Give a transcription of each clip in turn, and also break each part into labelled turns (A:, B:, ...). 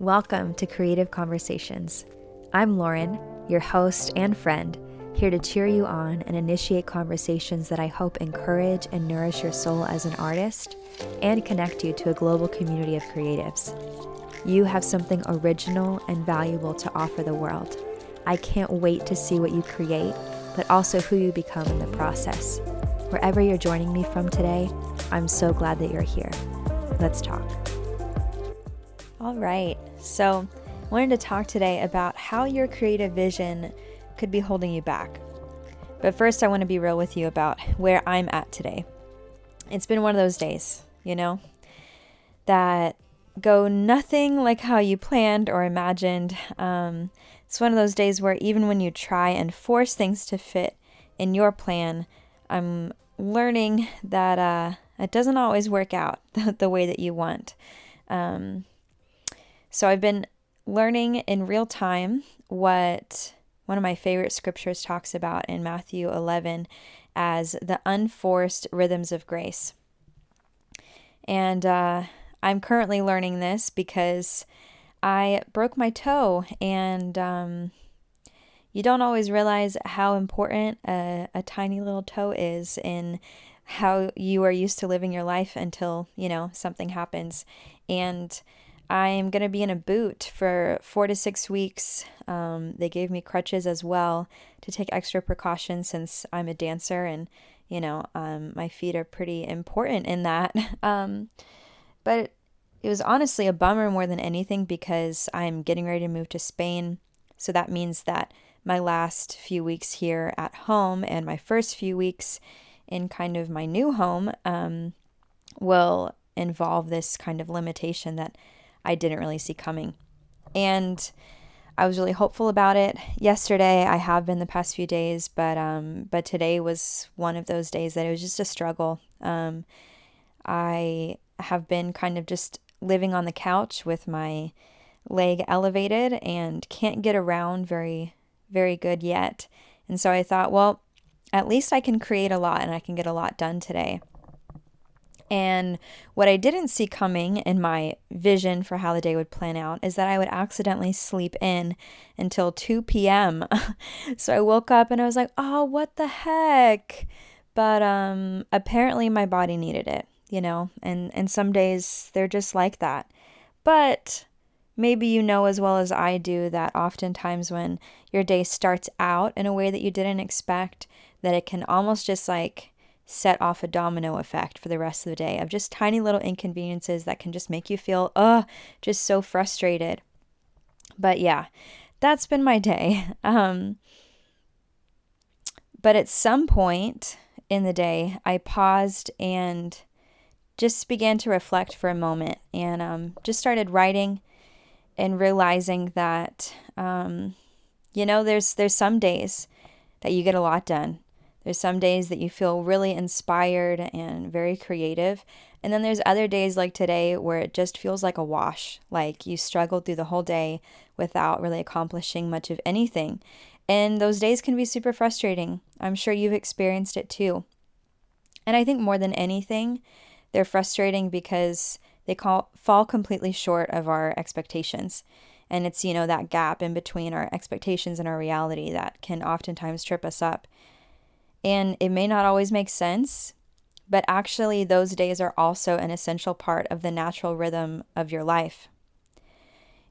A: Welcome to Creative Conversations. I'm Lauren, your host and friend, here to cheer you on and initiate conversations that I hope encourage and nourish your soul as an artist and connect you to a global community of creatives. You have something original and valuable to offer the world. I can't wait to see what you create, but also who you become in the process. Wherever you're joining me from today, I'm so glad that you're here. Let's talk. All right, so I wanted to talk today about how your creative vision could be holding you back. But first, I want to be real with you about where I'm at today. It's been one of those days, that go nothing like how you planned or imagined. It's one of those days where even when you try and force things to fit in your plan, I'm learning that it doesn't always work out the way that you want. So I've been learning in real time what one of my favorite scriptures talks about in Matthew 11 as the unforced rhythms of grace. And I'm currently learning this because I broke my toe, and you don't always realize how important a tiny little toe is in how you are used to living your life until, something happens. And I'm going to be in a boot for 4 to 6 weeks. They gave me crutches as well to take extra precautions since I'm a dancer and, my feet are pretty important in that. But it was honestly a bummer more than anything because I'm getting ready to move to Spain. So that means that my last few weeks here at home and my first few weeks in kind of my new home will involve this kind of limitation that I didn't really see coming. And I was really hopeful about it yesterday. I have been the past few days, but today was one of those days that it was just a struggle. I have been kind of just living on the couch with my leg elevated and can't get around very, very good yet. And so I thought, well, at least I can create a lot and I can get a lot done today. And what I didn't see coming in my vision for how the day would plan out is that I would accidentally sleep in until 2 p.m. So I woke up and I was like, oh, what the heck? But apparently my body needed it, and some days they're just like that. But maybe you know as well as I do that oftentimes when your day starts out in a way that you didn't expect, that it can almost just like set off a domino effect for the rest of the day of just tiny little inconveniences that can just make you feel, just so frustrated. But yeah, that's been my day. But at some point in the day, I paused and just began to reflect for a moment and just started writing and realizing that, there's some days that you get a lot done. There's some days that you feel really inspired and very creative. And then there's other days like today where it just feels like a wash, like you struggled through the whole day without really accomplishing much of anything. And those days can be super frustrating. I'm sure you've experienced it too. And I think more than anything, they're frustrating because they fall completely short of our expectations. And it's, that gap in between our expectations and our reality that can oftentimes trip us up. And it may not always make sense, but actually those days are also an essential part of the natural rhythm of your life.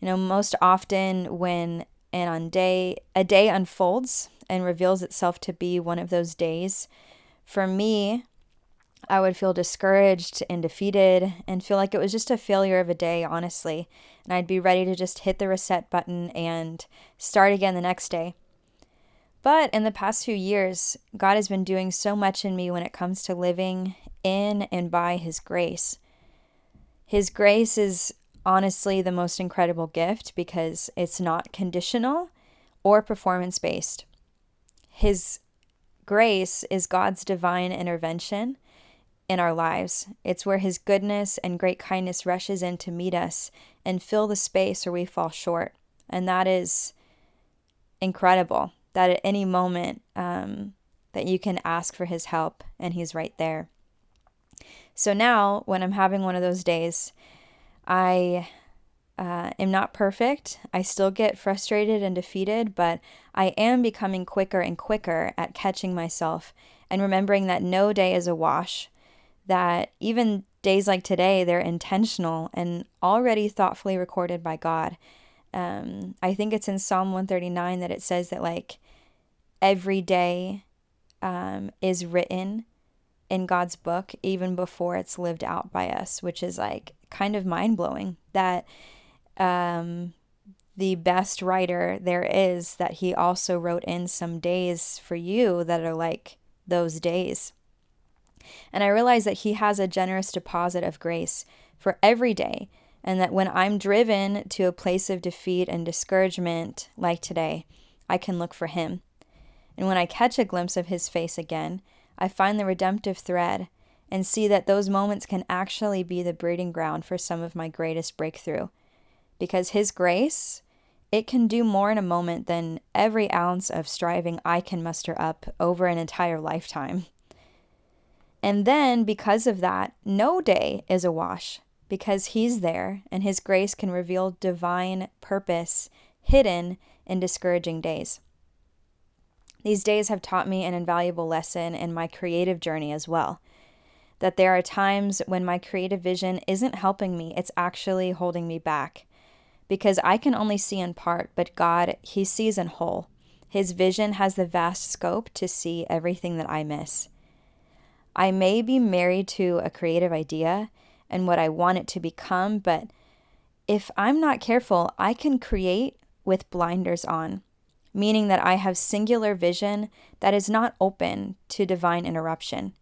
A: Most often when a day unfolds and reveals itself to be one of those days, for me, I would feel discouraged and defeated and feel like it was just a failure of a day, honestly. And I'd be ready to just hit the reset button and start again the next day. But in the past few years, God has been doing so much in me when it comes to living in and by His grace. His grace is honestly the most incredible gift because it's not conditional or performance-based. His grace is God's divine intervention in our lives. It's where His goodness and great kindness rushes in to meet us and fill the space where we fall short. And that is incredible. That at any moment that you can ask for His help and He's right there. So now when I'm having one of those days, I am not perfect. I still get frustrated and defeated, but I am becoming quicker and quicker at catching myself and remembering that no day is a wash, that even days like today, they're intentional and already thoughtfully recorded by God. I think it's in Psalm 139 that it says that like every day is written in God's book even before it's lived out by us, which is like kind of mind-blowing that the best writer there is, that he also wrote in some days for you that are like those days. And I realize that he has a generous deposit of grace for every day, and that when I'm driven to a place of defeat and discouragement like today, I can look for him. And when I catch a glimpse of his face again, I find the redemptive thread and see that those moments can actually be the breeding ground for some of my greatest breakthrough. Because his grace, it can do more in a moment than every ounce of striving I can muster up over an entire lifetime. And then, because of that, no day is a wash, because he's there and his grace can reveal divine purpose hidden in discouraging days. These days have taught me an invaluable lesson in my creative journey as well, that there are times when my creative vision isn't helping me, it's actually holding me back. Because I can only see in part, but God, he sees in whole. His vision has the vast scope to see everything that I miss. I may be married to a creative idea and what I want it to become, but if I'm not careful, I can create with blinders on, meaning that I have singular vision that is not open to divine interruption.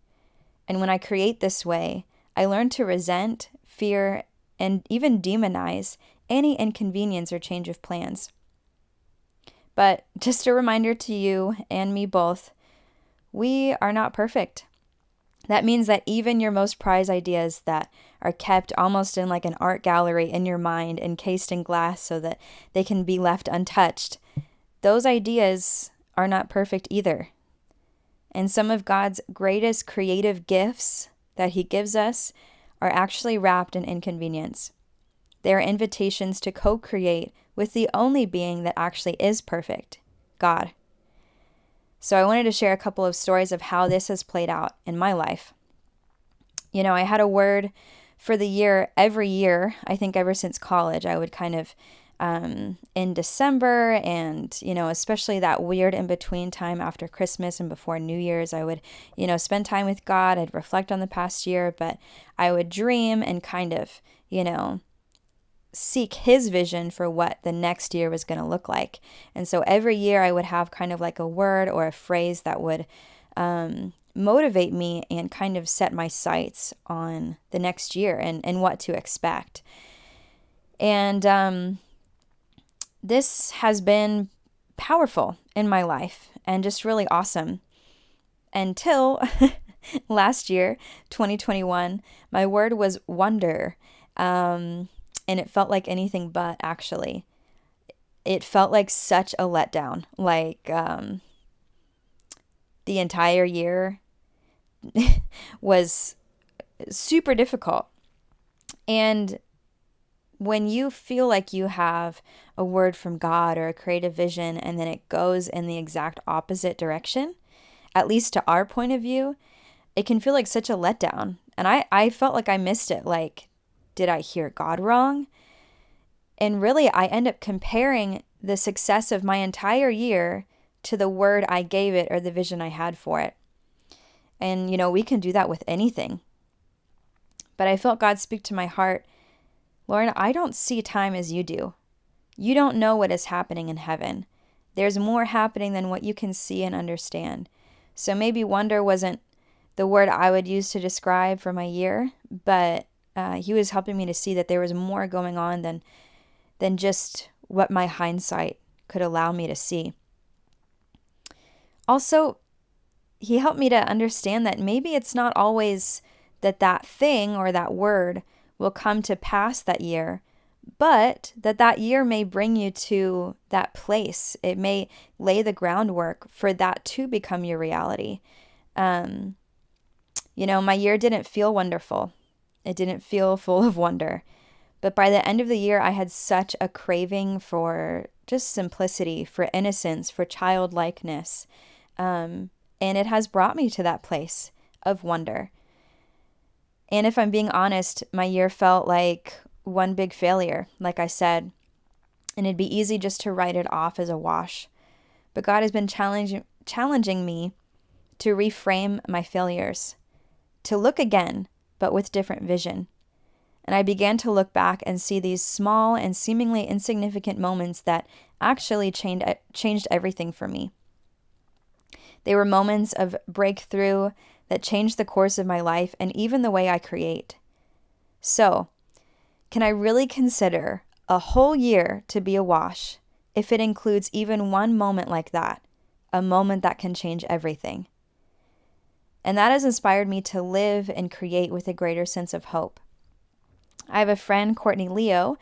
A: And when I create this way, I learn to resent, fear, and even demonize any inconvenience or change of plans. But just a reminder to you and me both, we are not perfect. That means that even your most prized ideas that are kept almost in like an art gallery in your mind, encased in glass so that they can be left untouched, those ideas are not perfect either. And some of God's greatest creative gifts that he gives us are actually wrapped in inconvenience. They are invitations to co-create with the only being that actually is perfect, God. So I wanted to share a couple of stories of how this has played out in my life. You know, I had a word for the year every year, I think ever since college. I would kind of, in December and, you know, especially that weird in-between time after Christmas and before New Year's, I would, you know, spend time with God. I'd reflect on the past year, but I would dream and kind of, you know, seek his vision for what the next year was going to look like. And so every year I would have kind of like a word or a phrase that would motivate me and kind of set my sights on the next year and what to expect. And this has been powerful in my life and just really awesome until last year, 2021, my word was wonder. And it felt like anything but, actually. It felt like such a letdown. Like the entire year was super difficult. And when you feel like you have a word from God or a creative vision and then it goes in the exact opposite direction, at least to our point of view, it can feel like such a letdown. And I felt like I missed it. Like, did I hear God wrong? And really, I end up comparing the success of my entire year to the word I gave it or the vision I had for it. And, you know, we can do that with anything. But I felt God speak to my heart, Lauren, I don't see time as you do. You don't know what is happening in heaven. There's more happening than what you can see and understand. So maybe wonder wasn't the word I would use to describe for my year, but he was helping me to see that there was more going on than just what my hindsight could allow me to see. Also, he helped me to understand that maybe it's not always that thing or that word will come to pass that year, but that year may bring you to that place. It may lay the groundwork for that to become your reality. You know, my year didn't feel wonderful. It didn't feel full of wonder, But by the end of the year, I had such a craving for just simplicity, for innocence, for childlikeness. And it has brought me to that place of wonder. And if I'm being honest, my year felt like one big failure, like I said, and it'd be easy just to write it off as a wash. But God has been challenging me to reframe my failures, to look again, but with different vision. And I began to look back and see these small and seemingly insignificant moments that actually changed everything for me. They were moments of breakthrough that changed the course of my life and even the way I create. So, can I really consider a whole year to be a wash if it includes even one moment like that, a moment that can change everything? And that has inspired me to live and create with a greater sense of hope. I have a friend, Courtney Leo,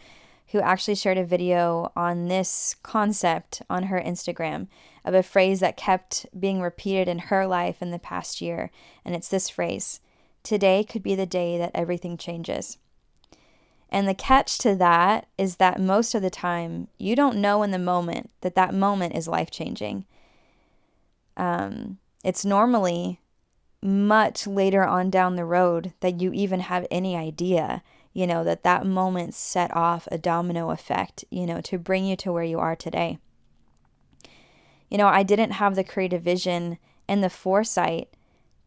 A: who actually shared a video on this concept on her Instagram of a phrase that kept being repeated in her life in the past year. And it's this phrase: today could be the day that everything changes. And the catch to that is that most of the time, you don't know in the moment that that moment is life-changing. It's normally much later on down the road that you even have any idea, that moment set off a domino effect, to bring you to where you are today. I didn't have the creative vision and the foresight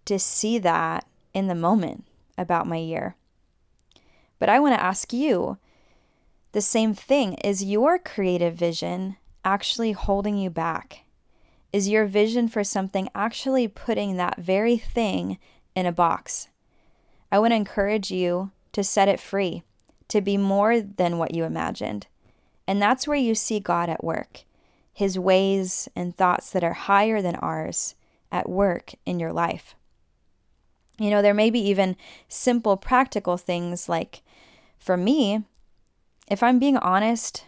A: to see that in the moment about my year. But I want to ask you the same thing. Is your creative vision actually holding you back? Is your vision for something actually putting that very thing in a box? I want to encourage you to set it free, to be more than what you imagined. And that's where you see God at work, His ways and thoughts that are higher than ours at work in your life. There may be even simple, practical things like, for me, if I'm being honest,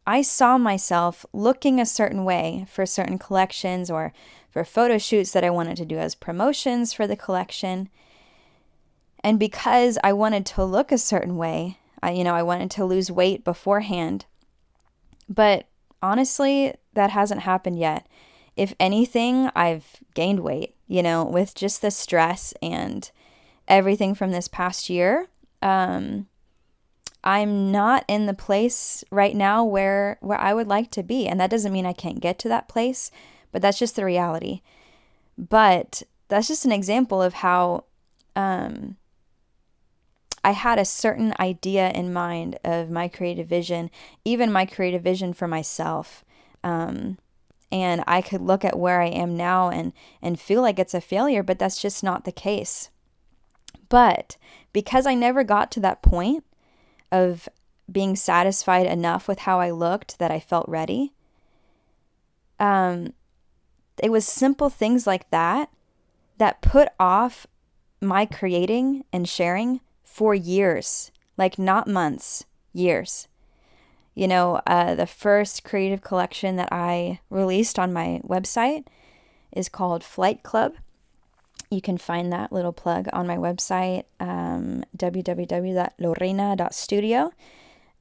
A: I saw myself looking a certain way for certain collections or for photo shoots that I wanted to do as promotions for the collection. And because I wanted to look a certain way, I wanted to lose weight beforehand. But honestly, that hasn't happened yet. If anything, I've gained weight, with just the stress and everything from this past year. I'm not in the place right now where I would like to be. And that doesn't mean I can't get to that place, but that's just the reality. But that's just an example of how I had a certain idea in mind of my creative vision, even my creative vision for myself. And I could look at where I am now and feel like it's a failure, but that's just not the case. But because I never got to that point of being satisfied enough with how I looked that I felt ready, it was simple things like that put off my creating and sharing for years, like not months, years. The first creative collection that I released on my website is called Flight Club. You can find that little plug on my website, www.LoReina.studio.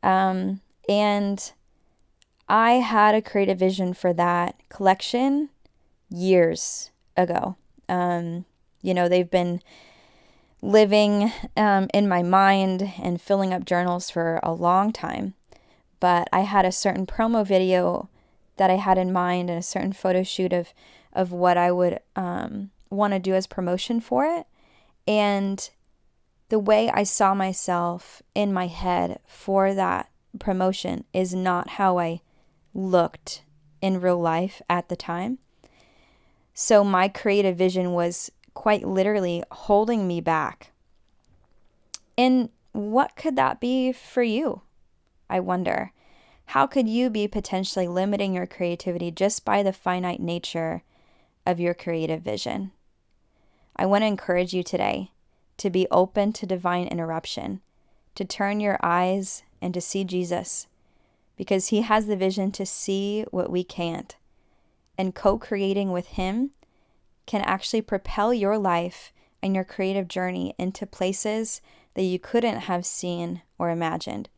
A: And I had a creative vision for that collection years ago. They've been living in my mind and filling up journals for a long time. But I had a certain promo video that I had in mind and a certain photo shoot of what I would want to do as promotion for it. And the way I saw myself in my head for that promotion is not how I looked in real life at the time. So my creative vision was quite literally holding me back. And what could that be for you? I wonder. How could you be potentially limiting your creativity just by the finite nature of your creative vision? I want to encourage you today to be open to divine interruption, to turn your eyes and to see Jesus, because He has the vision to see what we can't. And co-creating with Him can actually propel your life and your creative journey into places that you couldn't have seen or imagined.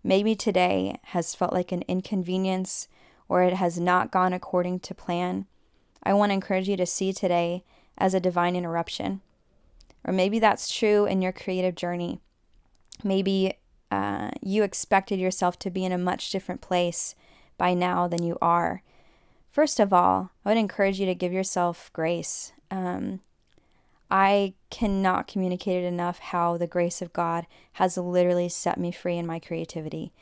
A: Maybe today has felt like an inconvenience or it has not gone according to plan. I want to encourage you to see today as a divine interruption. Or maybe that's true in your creative journey. Maybe you expected yourself to be in a much different place by now than you are. First of all, I would encourage you to give yourself grace. I cannot communicate it enough how the grace of God has literally set me free in my creativity.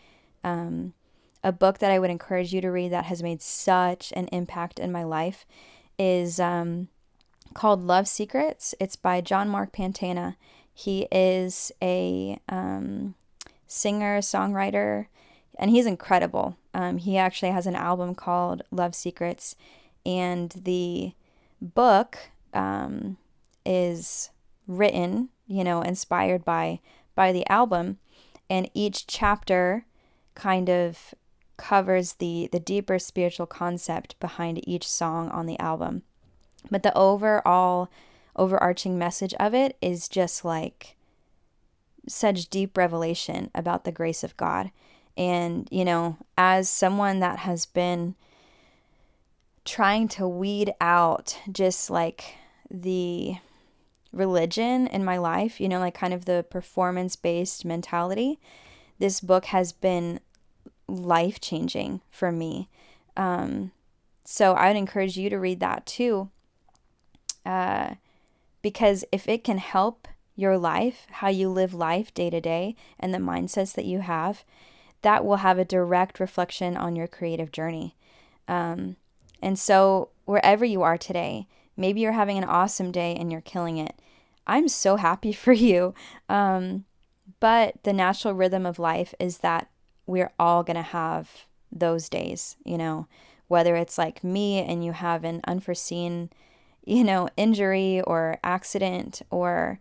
A: A book that I would encourage you to read that has made such an impact in my life is called Love Secrets. It's by John Mark Pantana. He is a singer, songwriter, and he's incredible. He actually has an album called Love Secrets, and the book is written, inspired by the album, and each chapter kind of covers the deeper spiritual concept behind each song on the album. But the overarching message of it is just like such deep revelation about the grace of God. And, as someone that has been trying to weed out just like the religion in my life, like kind of the performance-based mentality, this book has been life-changing for me. So I would encourage you to read that too, because if it can help your life, how you live life day to day, and the mindsets that you have, that will have a direct reflection on your creative journey. And so wherever you are today, maybe you're having an awesome day and you're killing it. I'm so happy for you. But the natural rhythm of life is that we're all going to have those days, whether it's like me and you have an unforeseen, injury or accident, or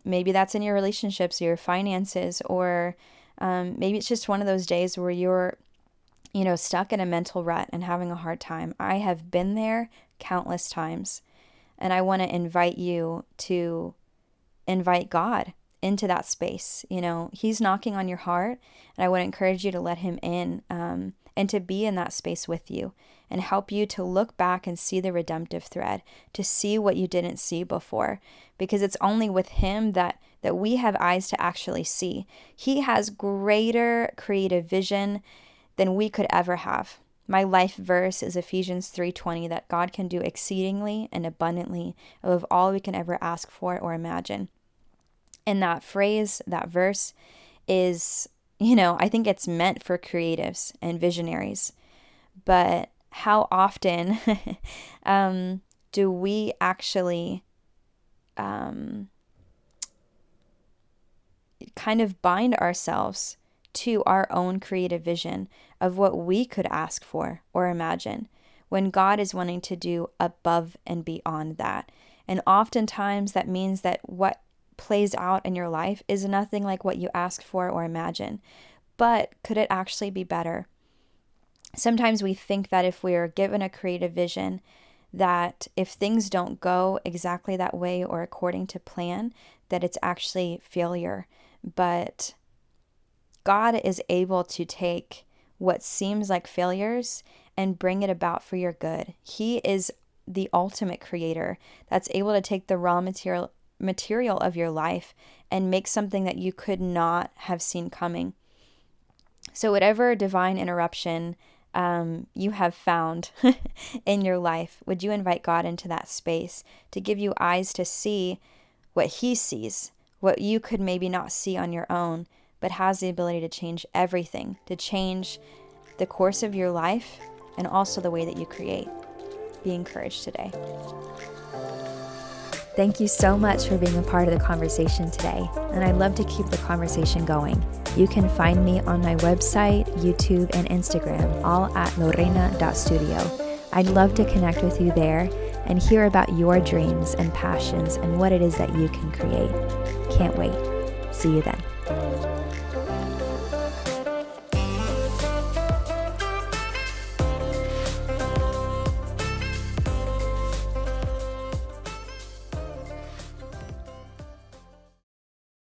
A: maybe that's in your relationships or your finances, or maybe it's just one of those days where you're, stuck in a mental rut and having a hard time. I have been there countless times, and I want to invite you to invite God into that space. He's knocking on your heart, and I would encourage you to let him in, and to be in that space with you and help you to look back and see the redemptive thread, to see what you didn't see before, because it's only with him that we have eyes to actually see. He has greater creative vision than we could ever have. My life verse is Ephesians 3:20, that God can do exceedingly and abundantly above all we can ever ask for or imagine. And that phrase, that verse is, I think it's meant for creatives and visionaries. But how often do we actually kind of bind ourselves to our own creative vision of what we could ask for or imagine, when God is wanting to do above and beyond that? And oftentimes that means that what plays out in your life is nothing like what you ask for or imagine. But could it actually be better? Sometimes we think that if we are given a creative vision, that if things don't go exactly that way or according to plan, that it's actually failure. But God is able to take what seems like failures and bring it about for your good. He is the ultimate creator that's able to take the raw material of your life and make something that you could not have seen coming. So whatever divine interruption you have found in your life, would you invite God into that space to give you eyes to see what he sees, what you could maybe not see on your own, but has the ability to change everything, to change the course of your life and also the way that you create. Be encouraged today. Thank you so much for being a part of the conversation today, and I'd love to keep the conversation going. You can find me on my website, YouTube, and Instagram, all at LoReina.studio. I'd love to connect with you there and hear about your dreams and passions and what it is that you can create. Can't wait. See you then.